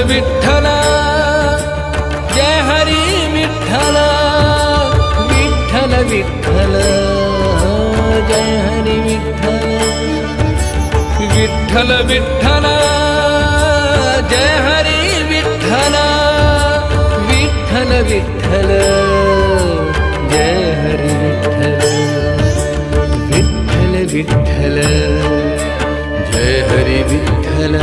Vitthal Jai Hari Vitthal Vitthal Vitthal Jai Hari Vitthal Vitthal Vitthal Jai Hari Vitthal Vitthal Vitthal Jai Hari Vitthal Vitthal Vitthal Jai Hari Vitthal